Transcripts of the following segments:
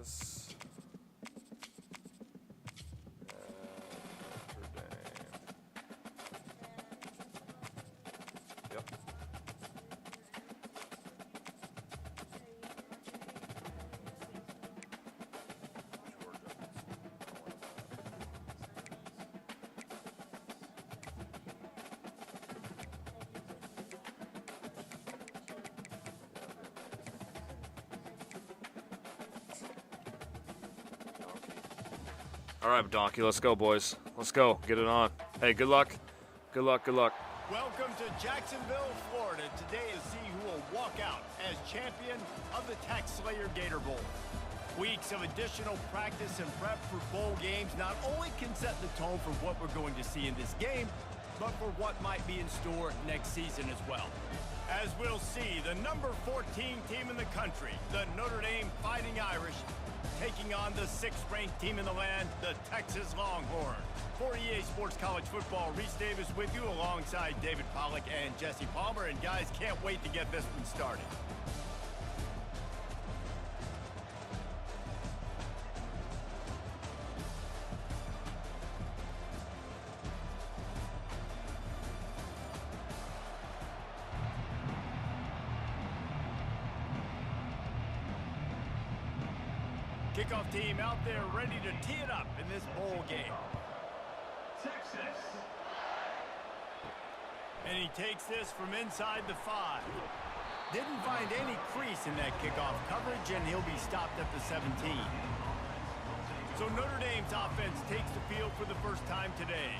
is Notre Dame. Yep. All right, Donkey, let's go, boys. Let's go. Get it on. Hey, good luck. Good luck, good luck. Welcome to Jacksonville, Florida. Today is see who will walk out as champion of the Tax Slayer Gator Bowl. Weeks of additional practice and prep for bowl games not only can set the tone for what we're going to see in this game, but for what might be in store next season as well. As we'll see, the number 14 team in the country, the Notre Dame Fighting Irish, taking on the 6th-ranked team in the land, the Texas Longhorns. For EA Sports College Football, Reese Davis with you alongside David Pollack and Jesse Palmer. And guys, can't wait to get this one started. Kickoff team out there ready to tee it up in this bowl game. Texas. And he takes this from inside the 5. Didn't find any crease in that kickoff coverage, and he'll be stopped at the 17. So Notre Dame's offense takes the field for the first time today.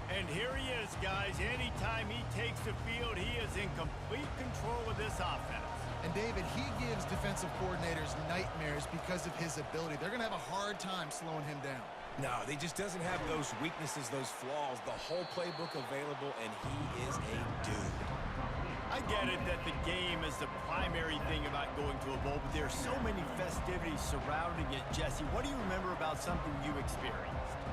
And here he is, guys. Anytime he takes the field, he is in complete control of this offense. And David, he gives defensive coordinators nightmares because of his ability. They're going to have a hard time slowing him down. No, he just doesn't have those weaknesses, those flaws, the whole playbook available, and he is a dude. I get it that the game is the primary thing about going to a bowl, but there's so many festivities surrounding it. Jesse, what do you remember about something you experienced?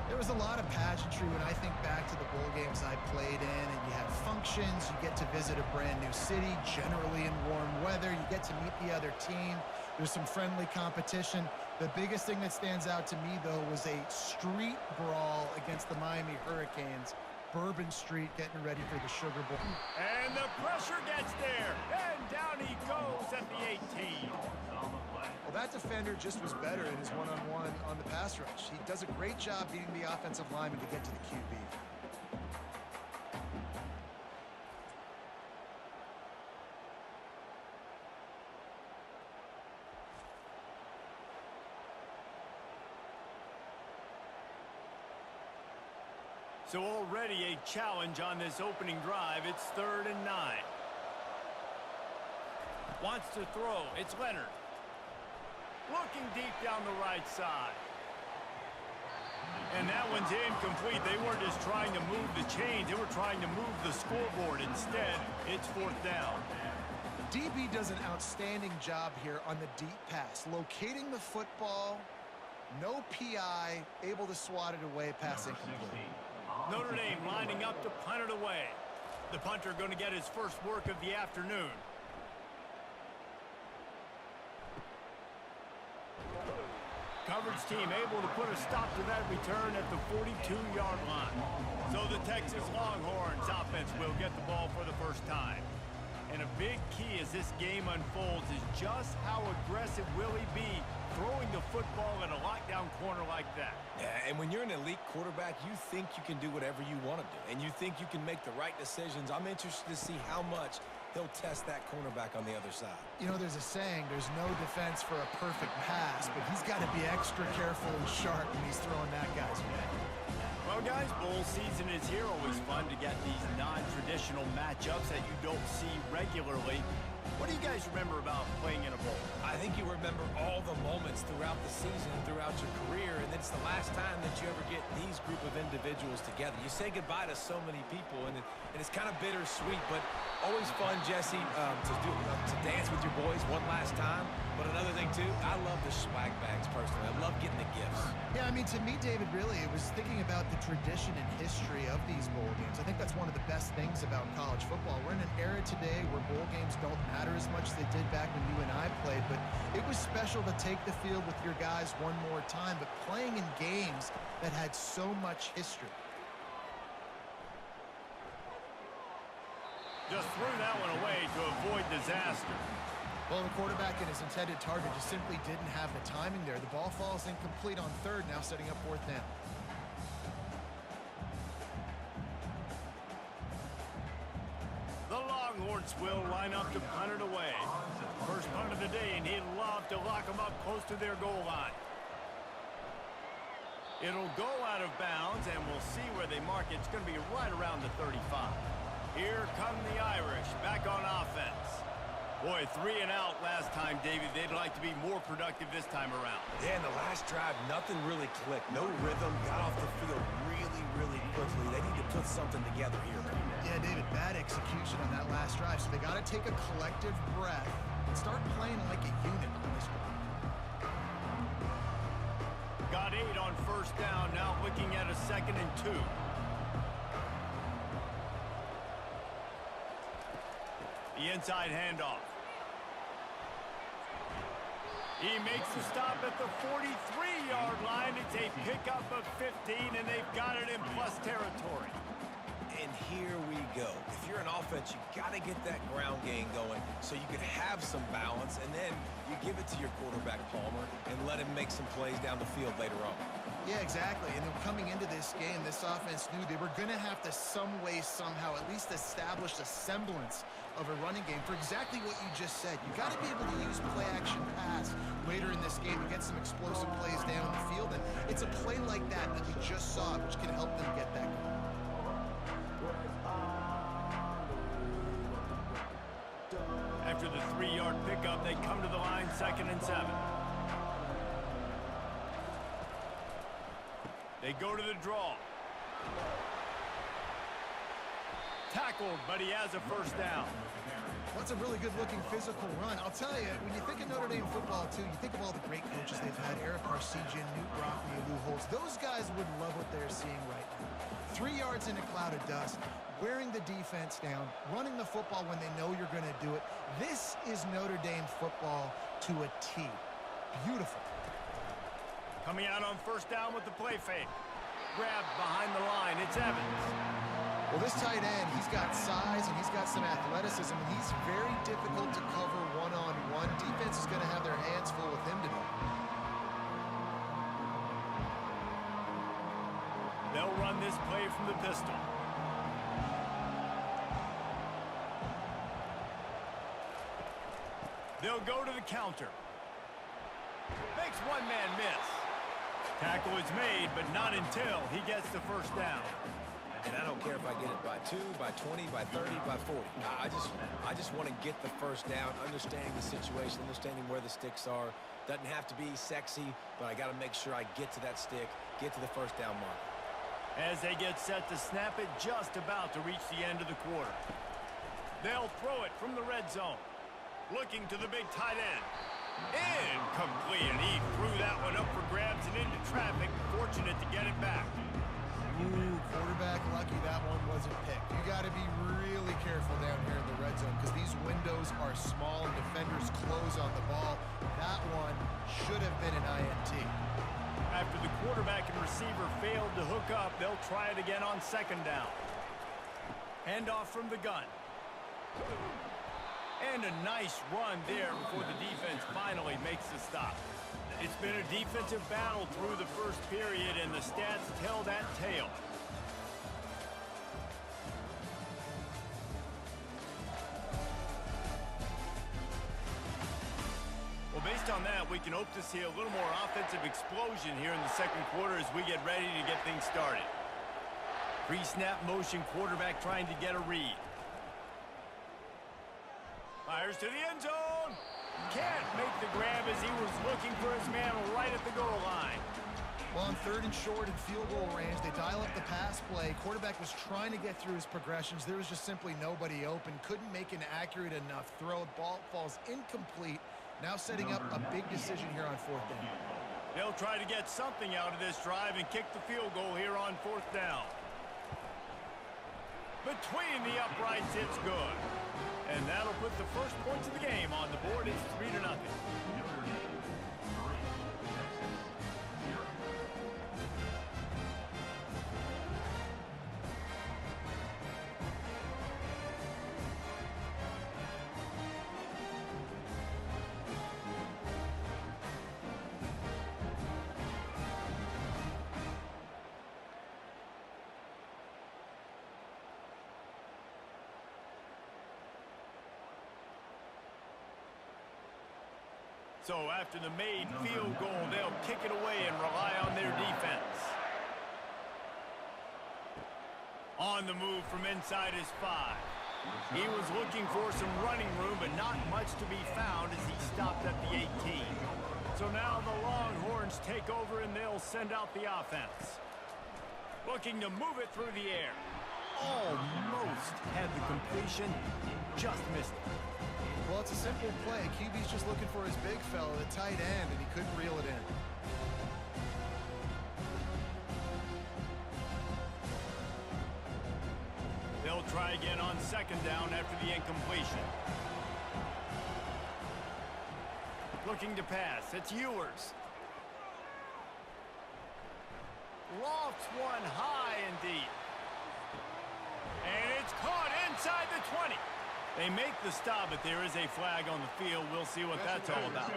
There was a lot of pageantry when I think back to the bowl games I played in, and you had functions, you get to visit a brand new city, generally in warm weather, you get to meet the other team, there's some friendly competition. The biggest thing that stands out to me, though, was a street brawl against the Miami Hurricanes. Bourbon Street getting ready for the Sugar Bowl. And the pressure gets there, and down he goes at the 18. Well, that defender just was better in his one-on-one on the pass rush. He does a great job beating the offensive lineman to get to the QB. So already a challenge on this opening drive. It's 3rd and 9. Wants to throw. It's Leonard. Looking deep down the right side. And that one's incomplete. They weren't just trying to move the chains. They were trying to move the scoreboard. Instead, it's 4th down. DB does an outstanding job here on the deep pass. Locating the football, no PI, able to swat it away, pass incomplete. Notre Dame lining up to punt it away. The punter going to get his first work of the afternoon. Coverage team able to put a stop to that return at the 42-yard line. So the Texas Longhorns offense will get the ball for the first time. And a big key as this game unfolds is just how aggressive will he be throwing the football at a lockdown corner like that. Yeah, and when you're an elite quarterback, you think you can do whatever you want to do, and you think you can make the right decisions. I'm interested to see how much he'll test that cornerback on the other side. You know, there's a saying, there's no defense for a perfect pass, but he's got to be extra careful and sharp when he's throwing that guy's way. Well, guys, bowl season is here. Always fun to get these non-traditional matchups that you don't see regularly. What do you guys remember about playing in a bowl? I think you remember all the moments throughout the season, throughout your career, and it's the last time that you ever get these group of individuals together. You say goodbye to so many people, and it's kind of bittersweet, but always fun, Jesse, to dance with your boys one last time. But another thing, too, I love the swag bags, personally. I love getting the gifts. Yeah, I mean, to me, David, really, it was thinking about the tradition and history of these bowl games. I think that's one of the best things about college football. We're in an era today where bowl games don't matter as much as they did back when you and I played, but it was special to take the field with your guys one more time, but playing in games that had so much history. Just threw that one away to avoid disaster. Well, the quarterback and his intended target just simply didn't have the timing there. The ball falls incomplete on third, now setting up fourth down. The Longhorns will line up to punt it away. First punt of the day, and he'd love to lock them up close to their goal line. It'll go out of bounds, and we'll see where they mark it. It's going to be right around the 35. Here come the Irish, back on offense. Boy, 3 and out last time, David. They'd like to be more productive this time around. Yeah, in the last drive, nothing really clicked. No rhythm, got off the field really, really quickly. They need to put something together here. Yeah, David, bad execution on that last drive, so they got to take a collective breath and start playing like a unit on this one. Got 8 on first down, now looking at a 2nd and 2. The inside handoff. He makes the stop at the 43-yard line. It's a pickup of 15, and they've got it in plus territory. And here we go. If you're an offense, you got to get that ground game going so you can have some balance, and then you give it to your quarterback, Palmer, and let him make some plays down the field later on. Yeah, exactly. And then coming into this game, this offense knew they were going to have to some way, somehow, at least establish a semblance of a running game for exactly what you just said. You got to be able to use play-action pass later in this game to get some explosive plays down the field. And it's a play like that that we just saw, which can help them get that going. After the 3-yard pickup, they come to the line, 2nd and 7. They go to the draw. Tackled, but he has a first down. That's a really good-looking physical run. I'll tell you, when you think of Notre Dame football, too, you think of all the great coaches they've had, Eric Parsegian, Newt Brockley, Lou Holtz. Those guys would love what they're seeing right now. 3 yards in a cloud of dust, wearing the defense down, running the football when they know you're going to do it. This is Notre Dame football to a T. Beautiful. Coming out on first down with the play fake. Grabbed behind the line. It's Evans. Well, this tight end, he's got size and he's got some athleticism, and he's very difficult to cover one-on-one. Defense is going to have their hands full with him today. They'll run this play from the pistol. They'll go to the counter. Makes one man miss. Tackle is made, but not until he gets the first down. And I don't care if I get it by 2, by 20, by 30, by 40. I just want to get the first down, understanding the situation, understanding where the sticks are. Doesn't have to be sexy, but I got to make sure I get to that stick, get to the first down mark. As they get set to snap it, just about to reach the end of the quarter. They'll throw it from the red zone. Looking to the big tight end. Incomplete, and he threw that one up for grabs and into traffic. Fortunate to get it back. Ooh, quarterback lucky that one wasn't picked. You got to be really careful down here in the red zone because these windows are small and defenders close on the ball. That one should have been an INT. After the quarterback and receiver failed to hook up, they'll try it again on 2nd down. Handoff from the gun. And a nice run there before the defense finally makes the stop. It's been a defensive battle through the first period, and the stats tell that tale. Well, based on that, we can hope to see a little more offensive explosion here in the 2nd quarter as we get ready to get things started. Pre-snap motion, quarterback trying to get a read. Fires to the end zone. Can't make the grab as he was looking for his man right at the goal line. Well, on 3rd and short and field goal range, they dial up the pass play. Quarterback was trying to get through his progressions. There was just simply nobody open. Couldn't make an accurate enough throw. Ball falls incomplete. Now setting up a big decision here on 4th down. They'll try to get something out of this drive and kick the field goal here on 4th down. Between the uprights, it's good. And that'll put the first points of the game on the board. It's 3-0. So after the made field goal, they'll kick it away and rely on their defense. On the move from inside his 5. He was looking for some running room, but not much to be found as he stopped at the 18. So now the Longhorns take over and they'll send out the offense. Looking to move it through the air. Almost had the completion, just missed it. Well, it's a simple play. QB's just looking for his big fella, the tight end, and he couldn't reel it in. They'll try again on 2nd down after the incompletion. Looking to pass. It's Ewers. Lofts one high and deep. And it's caught inside the 20. They make the stop, but there is a flag on the field. We'll see what that's all about.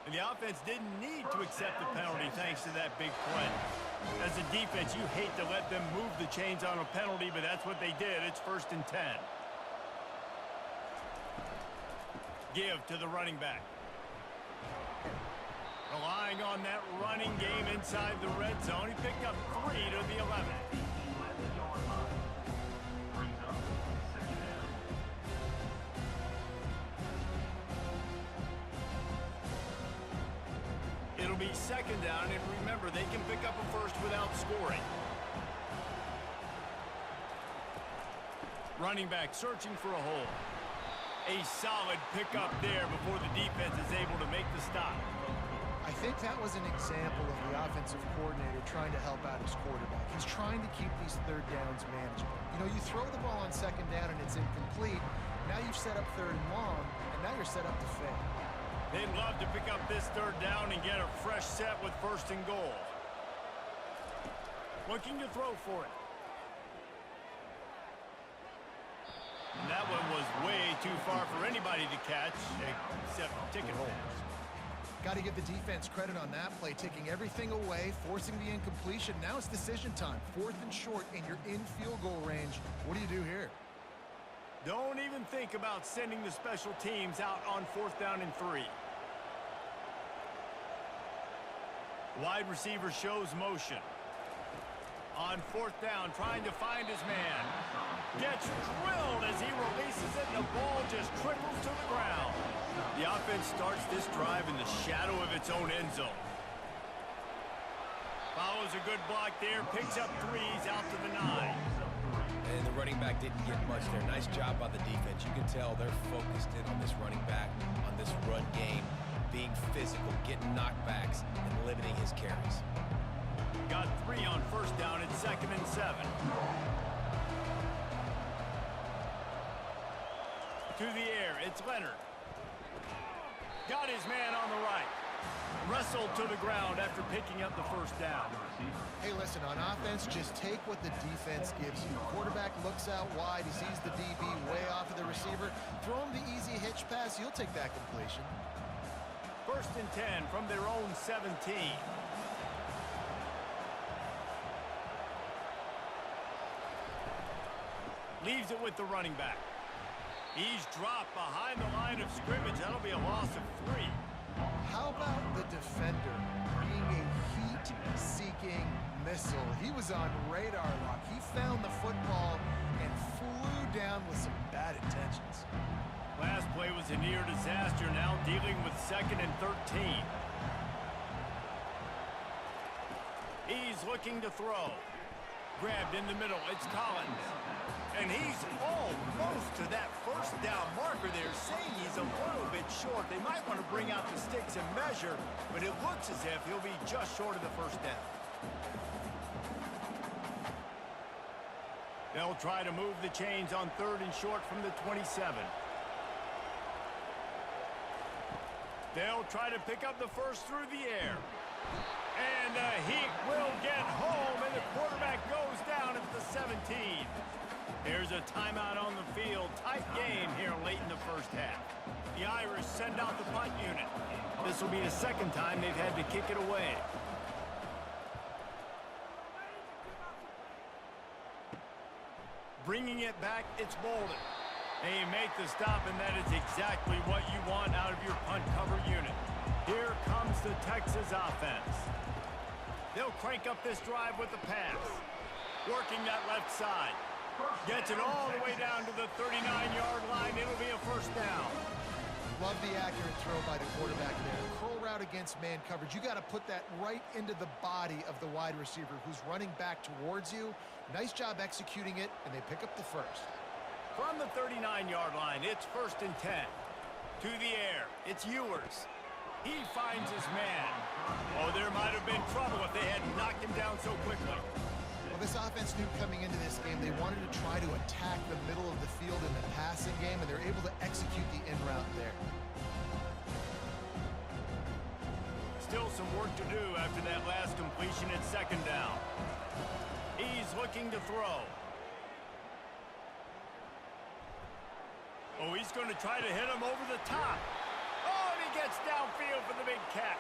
And the offense didn't need to accept the penalty thanks to that big play. As a defense, you hate to let them move the chains on a penalty, but that's what they did. It's 1st and 10. Give to the running back. Relying on that running game inside the red zone. He picked up 3 to the 11. It'll be 2nd down, and remember, they can pick up a first without scoring. Running back searching for a hole. A solid pickup there before the defense is able to make the stop. I think that was an example of the offensive coordinator trying to help out his quarterback. He's trying to keep these 3rd downs manageable. You know, you throw the ball on 2nd down and it's incomplete. Now you've set up 3rd and long, and now you're set up to fail. They'd love to pick up this 3rd down and get a fresh set with 1st and goal. Looking to throw for it. And that one was way too far for anybody to catch, except ticket holders. Got to give the defense credit on that play, taking everything away, forcing the incompletion. Now it's decision time. 4th and short, and you're in field goal range. What do you do here? Don't even think about sending the special teams out on 4th down and 3. Wide receiver shows motion. On 4th down, trying to find his man. Gets drilled as he releases it, and the ball just trickles to the ground. The offense starts this drive in the shadow of its own end zone. Follows a good block there, picks up 3s out to the 9. And the running back didn't get much there. Nice job by the defense. You can tell they're focused in on this running back, on this run game, being physical, getting knockbacks, and limiting his carries. Got 3 on 1st down at 2nd and 7. To the air, it's Leonard. Got his man on the right. Wrestled to the ground after picking up the 1st down. Hey, listen, on offense, just take what the defense gives you. Quarterback looks out wide. He sees the DB way off of the receiver. Throw him the easy hitch pass. You'll take that completion. 1st and 10 from their own 17. Leaves it with the running back. He's dropped behind the line of scrimmage. That'll be a loss of 3. How about the defender being a heat-seeking missile? He was on radar lock. He found the football and flew down with some bad intentions. Last play was a near disaster. Now dealing with 2nd and 13. He's looking to throw. Grabbed in the middle, it's Collins. And he's almost to that first down marker there, saying he's a little bit short. They might want to bring out the sticks and measure, but it looks as if he'll be just short of the first down. They'll try to move the chains on 3rd and short from the 27. They'll try to pick up the first through the air. And he will get home, and the quarterback goes down at the 17. Here's a timeout on the field. Tight game here late in the first half. The Irish send out the punt unit. This will be the second time they've had to kick it away. Bringing it back, it's Bolden. They make the stop, and that is exactly what you want out of your punt cover unit. Here comes the Texas offense. They'll crank up this drive with the pass. Working that left side. Gets it all the way down to the 39-yard line. It'll be a first down. Love the accurate throw by the quarterback there. Curl route against man coverage. You got to put that right into the body of the wide receiver who's running back towards you. Nice job executing it, and they pick up the first. From the 39-yard line, it's 1st and 10. To the air, it's Ewers. He finds his man. Oh, there might have been trouble if they had knocked him down so quickly. Well, this offense knew coming into this game they wanted to try to attack the middle of the field in the passing game, and they're able to execute the in route there. Still some work to do after that last completion at 2nd down. He's looking to throw. Oh, he's going to try to hit him over the top. Oh, and he gets downfield for the big catch.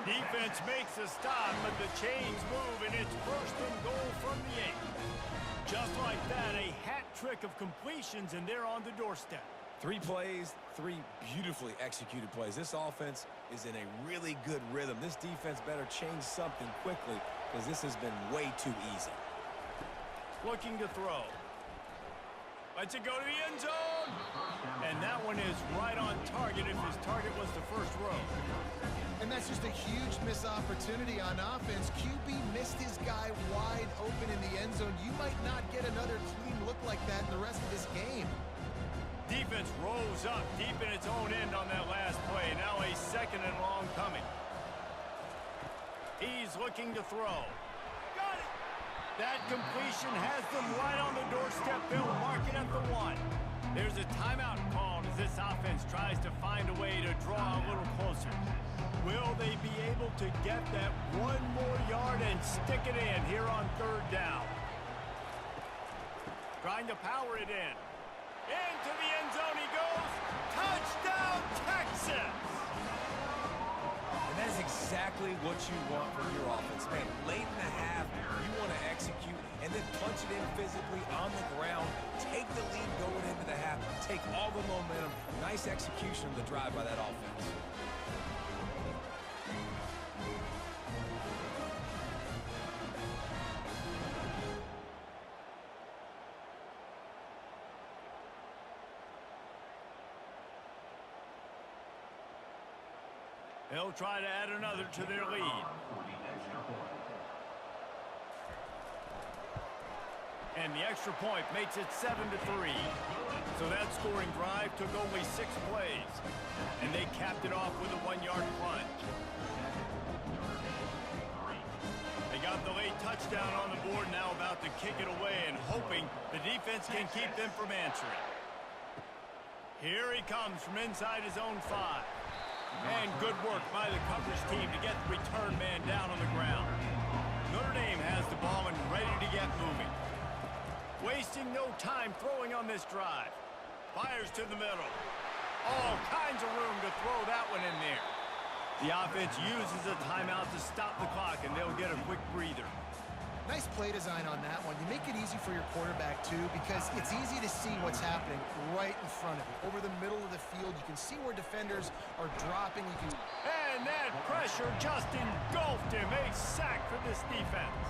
Defense makes a stop, but the chains move, and it's 1st and goal from the 8. Just like that, a hat trick of completions, and they're on the doorstep. 3 plays, 3 beautifully executed plays. This offense is in a really good rhythm. This defense better change something quickly because this has been way too easy. Looking to throw. Lets it go to the end zone. And that one is right on target if his target was the first row. And that's just a huge missed opportunity on offense. QB missed his guy wide open in the end zone. You might not get another clean look like that in the rest of this game. Defense rose up deep in its own end on that last play. Now a 2nd and long coming. He's looking to throw. Got it! That completion has them right on the doorstep. They'll mark it at the 1. There's a timeout called as this offense tries to find a way to draw a little closer. Will they be able to get that 1 more yard and stick it in here on 3rd down? Trying to power it in. Into the end zone he goes. Touchdown, Texas! And that's exactly what you want from your offense, man. Late in the half, you want to execute and then punch it in physically on the ground. Take the lead going into the half. Take all the momentum. Nice execution of the drive by that offense. They'll try to add another to their lead. And the extra point makes it 7-3. So that scoring drive took only 6 plays. And they capped it off with a 1-yard plunge. They got the late touchdown on the board, now about to kick it away and hoping the defense can keep them from answering. Here he comes from inside his own 5. And good work by the coverage team to get the return man down on the ground. Notre Dame has the ball and ready to get moving. Wasting no time throwing on this drive. Fires to the middle. All kinds of room to throw that one in there. The offense uses a timeout to stop the clock, and they'll get a quick breather. Nice play design on that one. You make it easy for your quarterback, too, because it's easy to see what's happening right in front of you. Over the middle of the field, you can see where defenders are dropping. And that pressure just engulfed him. A sack for this defense.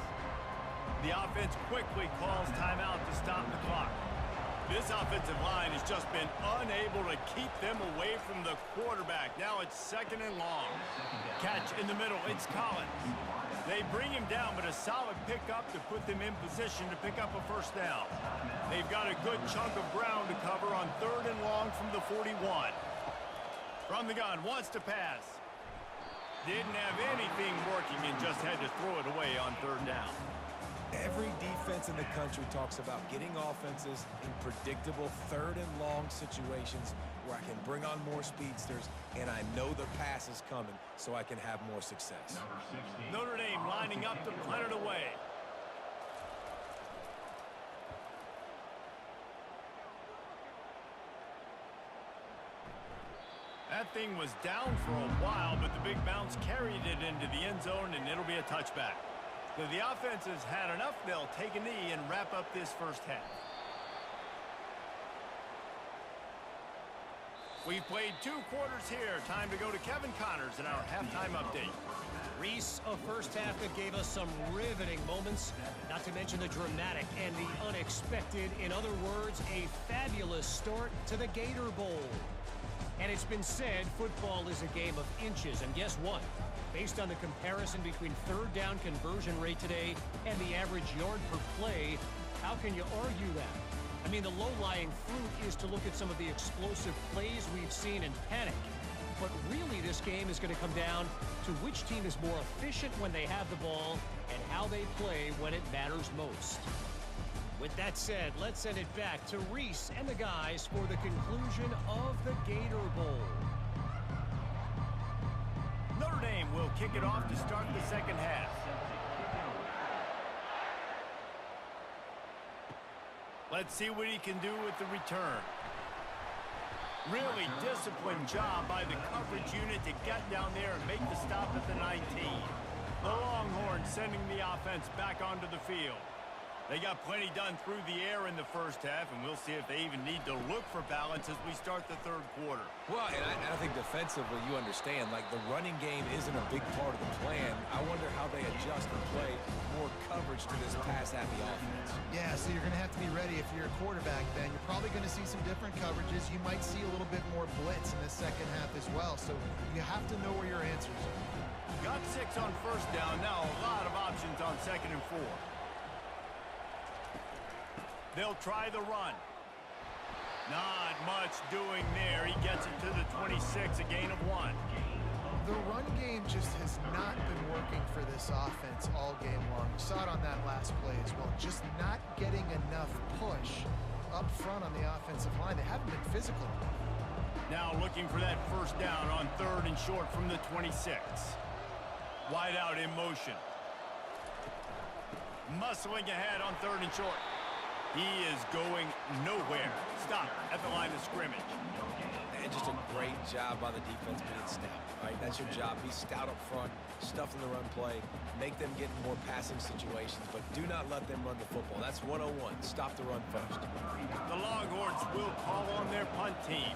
The offense quickly calls timeout to stop the clock. This offensive line has just been unable to keep them away from the quarterback. Now it's 2nd and long. Catch in the middle. It's Collins. They bring him down, but a solid pickup to put them in position to pick up a first down. They've got a good chunk of ground to cover on 3rd and long from the 41. From the gun, wants to pass. Didn't have anything working and just had to throw it away on 3rd down. Every defense in the country talks about getting offenses in predictable 3rd and long situations where I can bring on more speedsters and I know the pass is coming so I can have more success. Notre Dame lining up to punt it away. That thing was down for a while, but the big bounce carried it into the end zone, and it'll be a touchback. So the offense has had enough, they'll take a knee and wrap up this first half. We've played 2 quarters here. Time to go to Kevin Connors in our halftime update. Reese, a first half that gave us some riveting moments, not to mention the dramatic and the unexpected. In other words, a fabulous start to the Gator Bowl. And it's been said football is a game of inches, and guess what? Based on the comparison between 3rd down conversion rate today and the average yard per play, how can you argue that? I mean, the low-lying fruit is to look at some of the explosive plays we've seen and panic. But really, this game is going to come down to which team is more efficient when they have the ball and how they play when it matters most. With that said, let's send it back to Reese and the guys for the conclusion of the Gator Bowl. Notre Dame will kick it off to start the second half. Let's see what he can do with the return. Really disciplined job by the coverage unit to get down there and make the stop at the 19. The Longhorns sending the offense back onto the field. They got plenty done through the air in the first half, and we'll see if they even need to look for balance as we start the 3rd quarter. Well, and I think defensively, you understand, like the running game isn't a big part of the plan. I wonder how they adjust and play more coverage to this pass-happy offense. Yeah, so you're going to have to be ready if you're a quarterback then. You're probably going to see some different coverages. You might see a little bit more blitz in the second half as well, so you have to know where your answers are. Got 6 on 1st down, now a lot of options on 2nd and 4. They'll try the run. Not much doing there. He gets it to the 26, a gain of 1. The run game just has not been working for this offense all game long. You saw it on that last play as well. Just not getting enough push up front on the offensive line. They haven't been physical enough. Now looking for that first down on 3rd and short from the 26. Wide out in motion. Muscling ahead on 3rd and short. He is going nowhere. Stop at the line of scrimmage. And just a great job by the defense being stout, right? That's your job. Be stout up front, stuff in the run play, make them get in more passing situations, but do not let them run the football. That's 101. Stop the run first. The Longhorns will call on their punt team.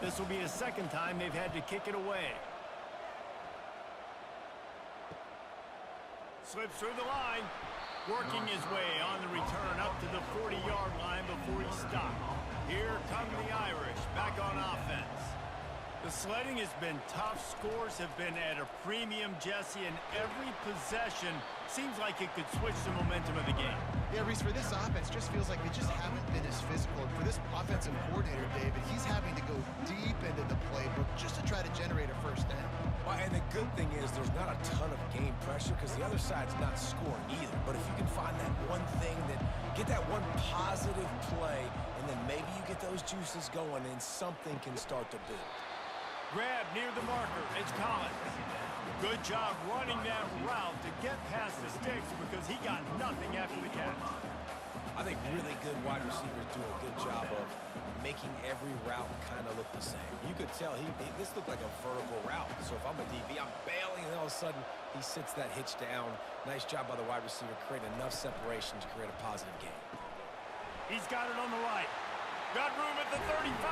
This will be the 2nd time they've had to kick it away. Slips through the line. Working his way on the return up to the 40-yard line before he stopped. Here come the Irish back on offense. The sledding has been tough. Scores have been at a premium, Jesse, and every possession seems like it could switch the momentum of the game. Yeah, Reese, for this offense, just feels like they just haven't been as physical. And for this offensive coordinator, David, he's having to go deep into the playbook just to try to generate a first down. Well, and the good thing is there's not a ton of game pressure because the other side's not scoring either. But if you can find that one thing, that get that one positive play, and then maybe you get those juices going and something can start to build. Grab near the marker. It's Collins. Good job running that route to get past the sticks because he got nothing after the catch. I think really good wide receivers do a good job of making every route kind of look the same. You could tell this looked like a vertical route. So if I'm a DB, I'm bailing, and all of a sudden he sits that hitch down. Nice job by the wide receiver, create enough separation to create a positive gain. He's got it on the right. Got room at the 35.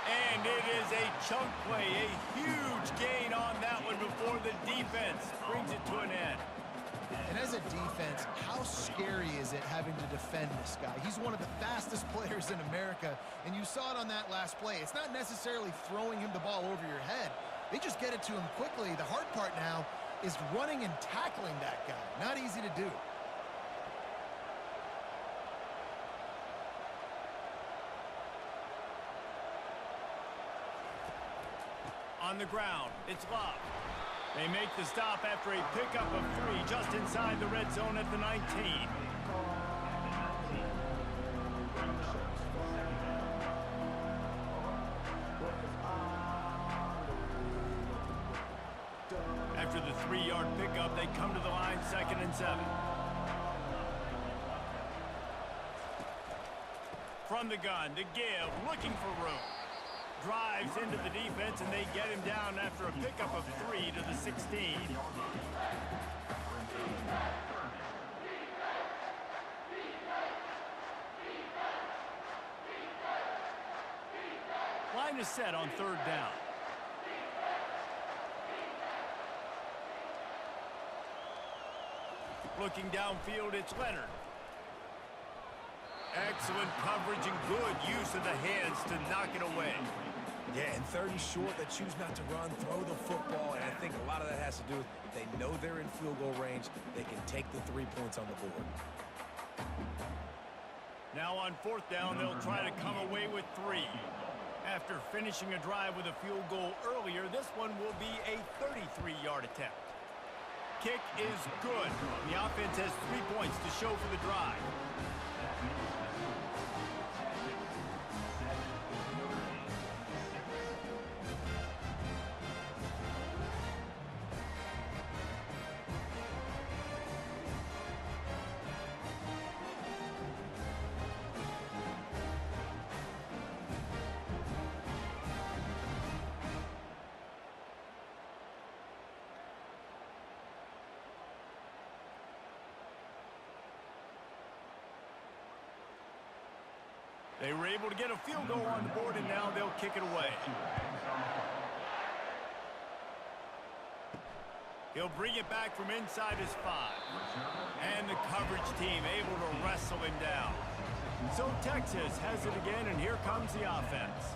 And it is a chunk play, a huge gain on that one before the defense brings it to an end. And as a defense, how scary is it having to defend this guy? He's one of the fastest players in America, and you saw it on that last play. It's not necessarily throwing him the ball over your head. They just get it to him quickly. The hard part now is running and tackling that guy. Not easy to do. On the ground, it's Love. They make the stop after a pickup of 3 just inside the red zone at the 19. After the 3-yard pickup, they come to the line, 2nd and 7. From the gun to give, looking for room. Drives into the defense, and they get him down after a pickup of 3 to the 16. Line is set on 3rd down. Looking downfield, it's Leonard. Excellent coverage and good use of the hands to knock it away. Yeah, and 30 short, they choose not to run, throw the football, and I think a lot of that has to do with they know they're in field goal range. They can take the 3 points on the board. Now on 4th down, they'll try to come away with 3. After finishing a drive with a field goal earlier, this one will be a 33-yard attempt. Kick is good. The offense has 3 points to show for the drive. They were able to get a field goal on the board, and now they'll kick it away. He'll bring it back from inside his 5. And the coverage team able to wrestle him down. So Texas has it again, and here comes the offense.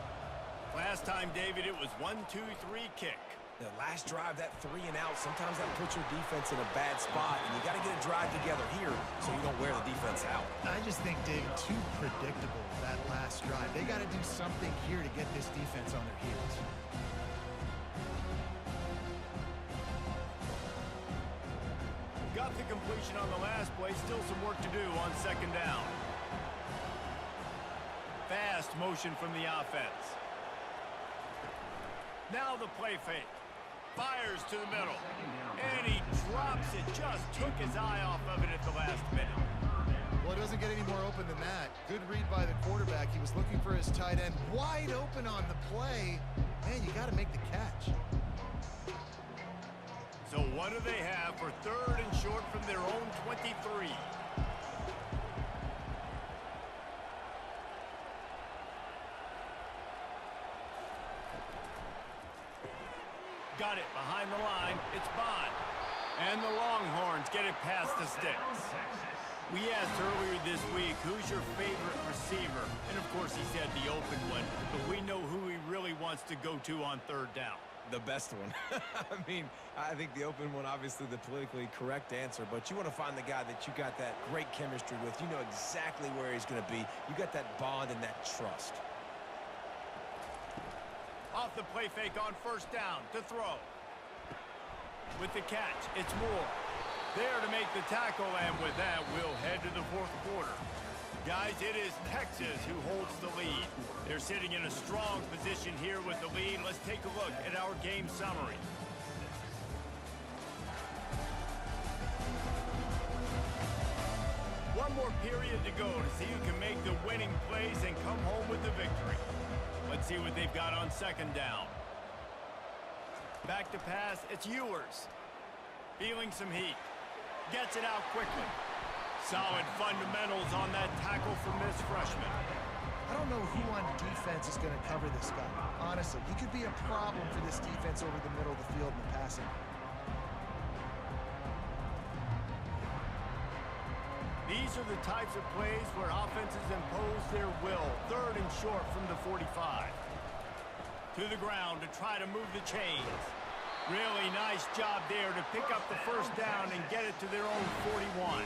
Last time, David, it was 1-2-3 kick. The last drive, that 3 and out, sometimes that puts your defense in a bad spot, and you got to get a drive together here so you don't wear the defense out. I just think, David, too predictable, that last drive. They got to do something here to get this defense on their heels. Got the completion on the last play. Still some work to do on 2nd down. Fast motion from the offense. Now the play fake. Fires to the middle. And he drops it. Just took his eye off of it at the last minute. Well, it doesn't get any more open than that. Good read by the quarterback. He was looking for his tight end. Wide open on the play. Man, you got to make the catch. So what do they have for 3rd and short from their own 23? Got it behind the line. It's Bond. And the Longhorns get it past the sticks. We asked earlier this week, who's your favorite receiver? And of course he said the open one, but we know who he really wants to go to on 3rd down. The best one. I mean, I think the open one, obviously the politically correct answer, but you want to find the guy that you got that great chemistry with. You know exactly where he's going to be. You got that bond and that trust. Off the play fake on 1st down to throw. With the catch, it's Moore. There to make the tackle, and with that, we'll head to the 4th quarter. Guys, it is Texas who holds the lead. They're sitting in a strong position here with the lead. Let's take a look at our game summary. One more period to go to see who can make the winning plays and come home with the victory. Let's see what they've got on 2nd down. Back to pass, it's Ewers. Feeling some heat. Gets it out quickly. Solid fundamentals on that tackle from this freshman. I don't know who on defense is going to cover this guy. Honestly, he could be a problem for this defense over the middle of the field in the passing. These are the types of plays where offenses impose their will. 3rd and short from the 45. To the ground to try to move the chains. Really nice job there to pick up the first down and get it to their own 41.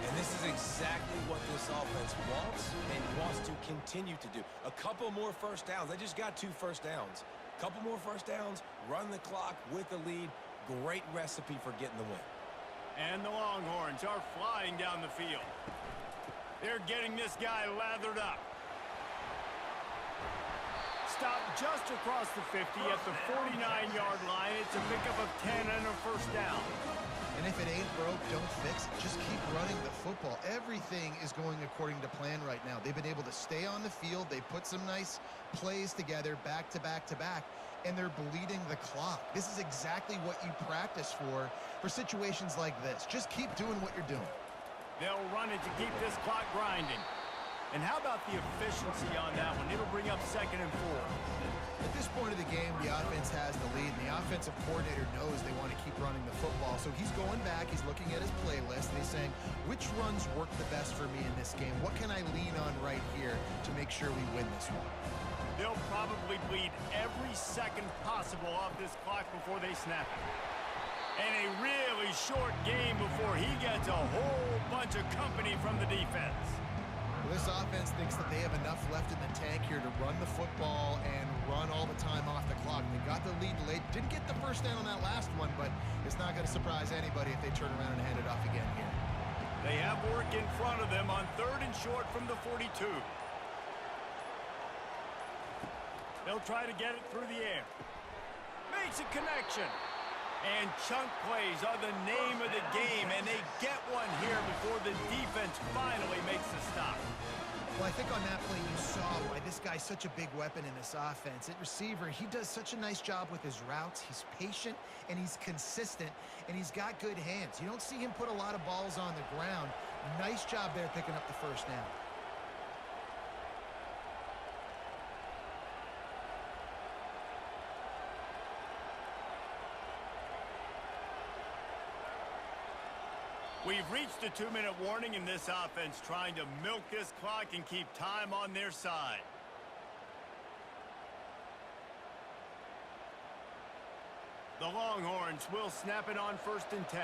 And this is exactly what this offense wants and wants to continue to do. A couple more first downs. They just got 2 first downs. A couple more first downs, run the clock with the lead. Great recipe for getting the win. And the Longhorns are flying down the field. They're getting this guy lathered up. Stop just across the 50 at the 49-yard line. It's a pickup of 10 and a first down. And if it ain't broke, don't fix it. Just keep running the football. Everything is going according to plan right now. They've been able to stay on the field. They put some nice plays together back to back to back, and they're bleeding the clock. This is exactly what you practice for situations like this. Just keep doing what you're doing. They'll run it to keep this clock grinding. And how about the efficiency on that one? It'll bring up 2nd and 4. At this point of the game, the offense has the lead, and the offensive coordinator knows they want to keep running the football. So he's going back, he's looking at his playlist, and he's saying, which runs work the best for me in this game? What can I lean on right here to make sure we win this one? They'll probably bleed every second possible off this clock before they snap it. And a really short game before he gets a whole bunch of company from the defense. Well, this offense thinks that they have enough left in the tank here to run the football and run all the time off the clock. They got the lead late. Didn't get the first down on that last one, but it's not going to surprise anybody if they turn around and hand it off again here. They have work in front of them on 3rd and short from the 42. They'll try to get it through the air. Makes a connection. And chunk plays are the name of the game, and they get one here before the defense finally makes the stop. Well, I think on that play you saw why this guy's such a big weapon in this offense. At receiver, he does such a nice job with his routes. He's patient, and he's consistent, and he's got good hands. You don't see him put a lot of balls on the ground. Nice job there picking up the first down. We've reached a 2-minute warning in this offense, trying to milk this clock and keep time on their side. The Longhorns will snap it on 1st and 10.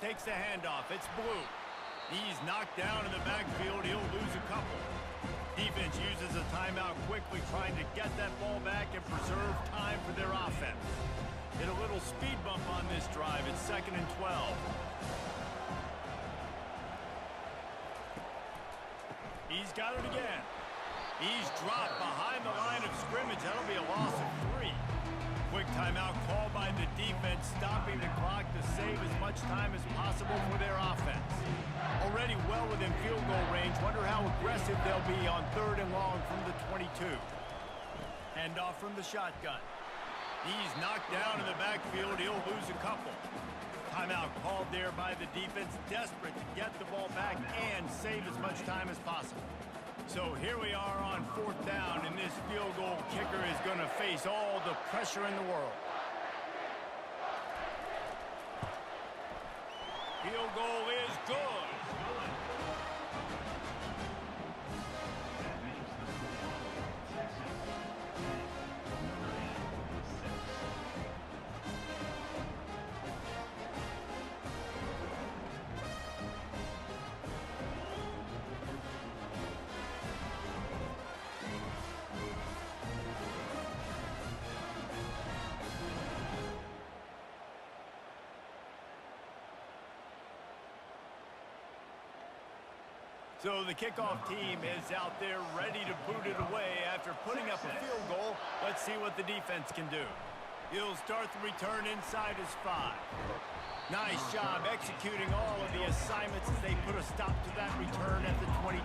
Takes the handoff. It's Blue. He's knocked down in the backfield. He'll lose a couple. Defense uses a timeout quickly, trying to get that ball back and preserve time for their offense. Hit a little speed bump on this drive. It's 2nd and 12. He's got it again. He's dropped behind the line of scrimmage. That'll be a loss of 3. Quick timeout called by the defense, stopping the clock to save as much time as possible for their offense. Already well within field goal range. Wonder how aggressive they'll be on 3rd and long from the 22. Handoff from the shotgun. He's knocked down in the backfield. He'll lose a couple. Timeout called there by the defense, desperate to get the ball back and save as much time as possible. So here we are on 4th down, and this field goal kicker is going to face all the pressure in the world. Field goal is good. So the kickoff team is out there ready to boot it away after putting up a field goal. Let's see what the defense can do. He'll start the return inside his 5. Nice job executing all of the assignments as they put a stop to that return at the 22.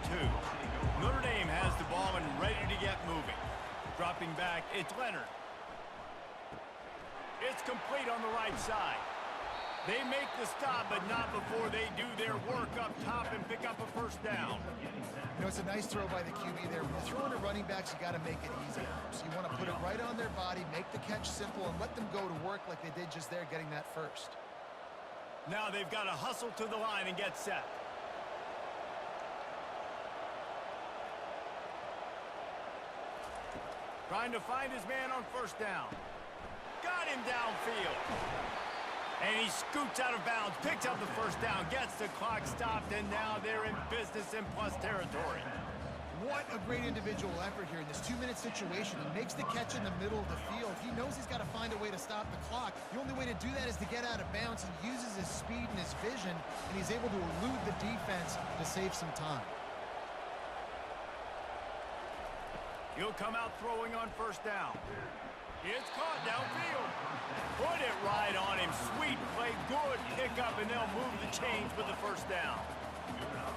Notre Dame has the ball and ready to get moving. Dropping back, it's Leonard. It's complete on the right side. They make the stop, but not before they do their work up top and pick up a first down. You know, it's a nice throw by the QB there. When you're throwing to running backs, you got to make it easy. So you want to put it right on their body, make the catch simple, and let them go to work like they did just there, getting that first. Now they've got to hustle to the line and get set. Trying to find his man on first down. Got him downfield. And he scoots out of bounds, picks up the first down, gets the clock stopped, and now they're in business in plus territory. What a great individual effort here in this 2-minute situation. He makes the catch in the middle of the field. He knows he's got to find a way to stop the clock. The only way to do that is to get out of bounds. He uses his speed and his vision, and he's able to elude the defense to save some time. He'll come out throwing on first down. It's caught downfield. Put it right on him. Sweet play, good pickup, and they'll move the chains with the first down.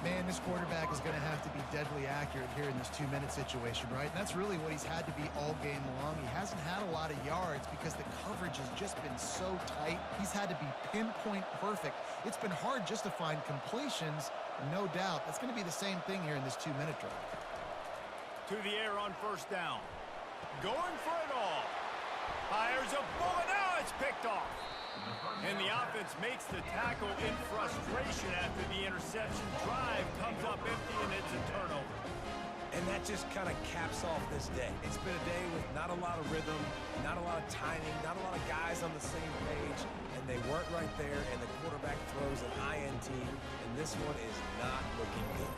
Man, this quarterback is going to have to be deadly accurate here in this 2-minute situation, right? And that's really what he's had to be all game long. He hasn't had a lot of yards because the coverage has just been so tight. He's had to be pinpoint perfect. It's been hard just to find completions, no doubt. That's going to be the same thing here in this 2-minute drive. To the air on first down. Going for it all. Fires a bullet. Now it's picked off. And the offense makes the tackle in frustration after the interception. Drive comes up empty, and it's a turnover. And that just kind of caps off this day. It's been a day with not a lot of rhythm, not a lot of timing, not a lot of guys on the same page, and they weren't right there, and the quarterback throws an INT, and this one is not looking good.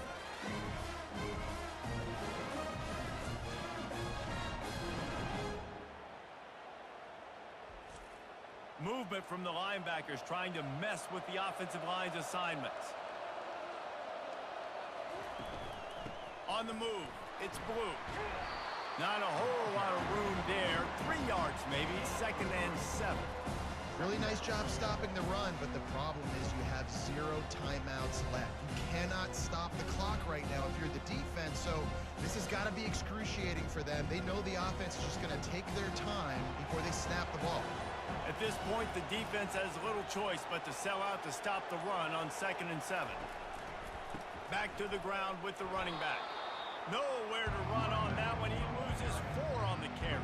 Movement from the linebackers trying to mess with the offensive line's assignments. On the move, it's blue. Not a whole lot of room there. 3 yards maybe, 2nd and 7. Really nice job stopping the run, but the problem is you have 0 timeouts left. You cannot stop the clock right now if you're the defense, so this has got to be excruciating for them. They know the offense is just going to take their time before they snap the ball. At this point, the defense has little choice but to sell out to stop the run on 2nd and 7. Back to the ground with the running back. Nowhere to run on that one. He loses 4 on the carry.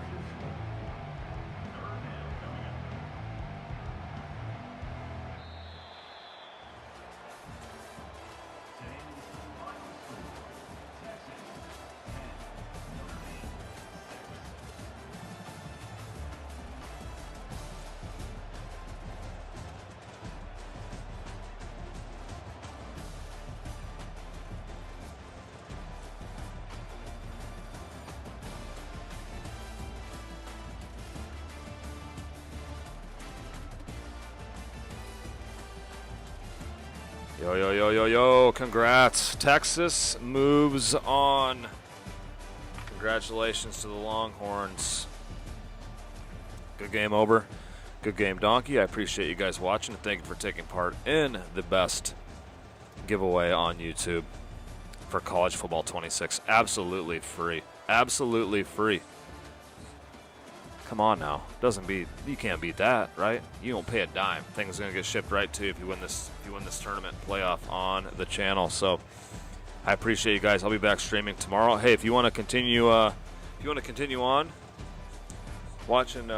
Yo, yo, yo, yo, yo, congrats. Texas moves on. Congratulations to the Longhorns. Good game, Ober. Good game, Donkey. I appreciate you guys watching, and thank you for taking part in the best giveaway on YouTube for College Football 26. Absolutely free. Absolutely free. Come on now. You can't beat that, right? You don't pay a dime. Thing's gonna get shipped right to you if you win this tournament playoff on the channel. So I appreciate you guys. I'll be back streaming tomorrow. Hey, if you want to continue on watching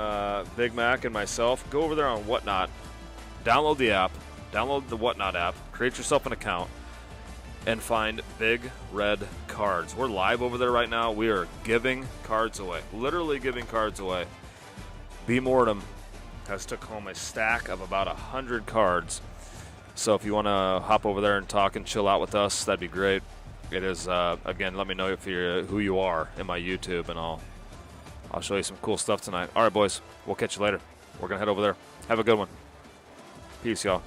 Big Mac and myself, go over there on Whatnot. Download the app. Download the Whatnot app. Create yourself an account and find Big Red Cards. We're live over there right now. We are giving cards away. Literally giving cards away. B. Mortem has took home a stack of about 100 cards. So if you want to hop over there and talk and chill out with us, that'd be great. It is, again, let me know if you're who you are in my YouTube, and I'll show you some cool stuff tonight. All right, boys. We'll catch you later. We're going to head over there. Have a good one. Peace, y'all.